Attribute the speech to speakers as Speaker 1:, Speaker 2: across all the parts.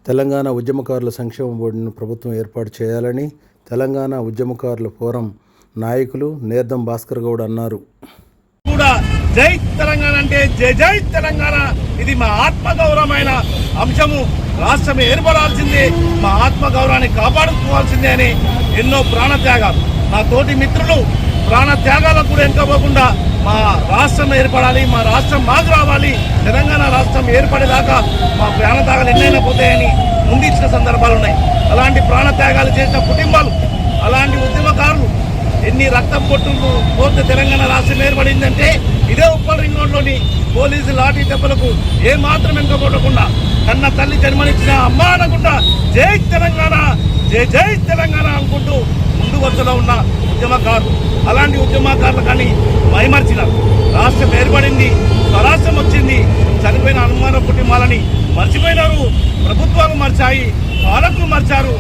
Speaker 1: తెలంగాణ ఉద్యమకారుల సంక్షేమ బోర్డును ప్రభుత్వం ఏర్పాటు చేయాలని తెలంగాణ ఉద్యమకారుల ఫోరం నాయకులు నేర్దం భాస్కర్ గౌడ్ అన్నారు.
Speaker 2: కూడా జై తెలంగాణ అంటే జై జై తెలంగాణ, ఇది మా ఆత్మగౌరవమైన అంశము. రాష్ట్రం ఏర్పడాల్సిందే, మా ఆత్మగౌరవాన్ని కాపాడుకోవాల్సిందే అని ఎన్నో ప్రాణత్యాగాలు, నా తోటి మిత్రులు ప్రాణత్యాగాలకు కూడా వెనుకపోకుండా మా రాష్ట్రం ఏర్పడాలి, మా రాష్ట్రం మాకు రావాలి, తెలంగాణ రాష్ట్రం ఏర్పడేదాకా మా ప్రాణత్యాగాలు ఎన్నైనా పోతాయని ముందిచ్చిన సందర్భాలు ఉన్నాయి. అలాంటి ప్రాణత్యాగాలు చేసిన కుటుంబాలు, అలాంటి ఉద్యమకారులు ఎన్ని రక్తం పొట్టులు పోతే తెలంగాణ రాష్ట్రం ఏర్పడిందంటే ఇదే ఉప్పల్ రింగ్ రోడ్లోని పోలీసు లాఠీ దెబ్బలకు ఏమాత్రం వెనుకపోకుండా కన్న తల్లి జన్మనిచ్చిన అమ్మ అనకుండా జై తెలంగాణ జై జై తెలంగాణ అనుకుంటూ ముందు వరుసలో ఉన్న ఉద్యమకారులు, అలాంటి ఉద్యమకారులు కానీ మైమర్చినారు. రాష్ట్రం ఏర్పడింది, స్వరాష్ట్రం వచ్చింది, చనిపోయిన అనుమాన కుటుంబాలని మర్చిపోయినారు. ప్రభుత్వాలు మర్చాయి, పాలకులు మర్చారు,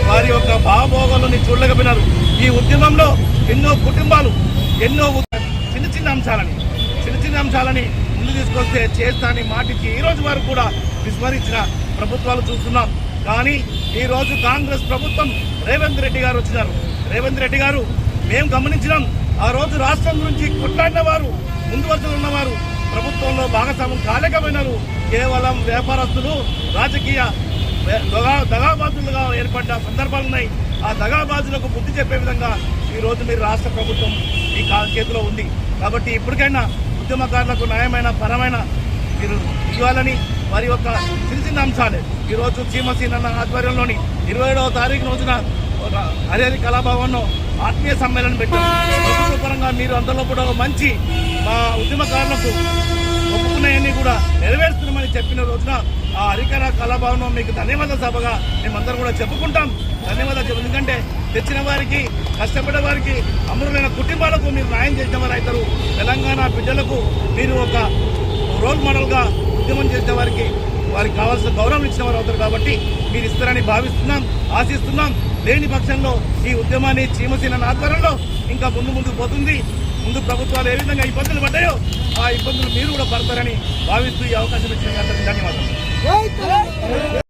Speaker 2: వారి యొక్క భావభోగాలని చూడలేకపోయినారు. ఈ ఉద్యమంలో ఎన్నో కుటుంబాలు ఎన్నో చిన్న చిన్న అంశాలని ముందు తీసుకొస్తే చేస్తానని మాటిచ్చి ఈ రోజు వరకు కూడా విస్మరించిన ప్రభుత్వాలు చూస్తున్నాం. కానీ ఈరోజు కాంగ్రెస్ ప్రభుత్వం రేవంత్ రెడ్డి గారు వచ్చినారు. రేవంత్ రెడ్డి గారు మేము గమనించినాం, ఆ రోజు రాష్ట్రం గురించి కొట్లాడిన వారు, ముందు వరుసలో ఉన్నవారు ప్రభుత్వంలో భాగస్వామ్యం కాలేకపోయినారు. కేవలం వ్యాపారస్తులు, రాజకీయ దగాబాజులుగా ఏర్పడ్డ సందర్భాలు ఉన్నాయి. ఆ దగాబాజులకు బుద్ధి చెప్పే విధంగా ఈరోజు మీరు రాష్ట్ర ప్రభుత్వం మీ చేతిలో ఉంది. కాబట్టి ఇప్పటికైనా ఉద్యమకారులకు న్యాయమైన పరమైన మీరు ఇవ్వాలని వారి యొక్క చిన్న అంశాలే ఈరోజు చీమసీనన్న ఆధ్వర్యంలోని 27వ తారీఖు రోజున హరిహరి కళాభవన్లో ఆత్మీయ సమ్మేళనం పెట్టారు. ప్రభుత్వ పరంగా మీరు అందులో కూడా మంచి మా ఉద్యమకారులకు ఒప్పుకున్నాయన్నీ కూడా నెరవేరుస్తున్నామని చెప్పిన రోజున ఆ హరికళ కళాభవనం మీకు ధన్యవాద సభగా మేమందరం కూడా చెప్పుకుంటాం. ధన్యవాదాలు. ఎందుకంటే తెచ్చిన వారికి, కష్టపడే వారికి, అమరులైన కుటుంబాలకు మీరు న్యాయం చేసిన వారు అవుతారు. తెలంగాణ బిడ్డలకు మీరు ఒక రోల్ మోడల్గా ఉద్యమం చేసిన వారికి కావాల్సిన గౌరవం ఇచ్చిన వారు అవుతారు. కాబట్టి మీరు ఇస్తారని భావిస్తున్నాం, ఆశిస్తున్నాం. లేని పక్షంలో ఈ ఉద్యమాన్ని చీమసీన ఆధ్వర్యంలో ఇంకా ముందుకు పోతుంది. ముందు ప్రభుత్వాలు ఏ విధంగా ఇబ్బందులు పడ్డాయో ఆ ఇబ్బందులు మీరు కూడా పడతారని భావిస్తూ ఈ అవకాశం ఇచ్చిన ధన్యవాదాలు.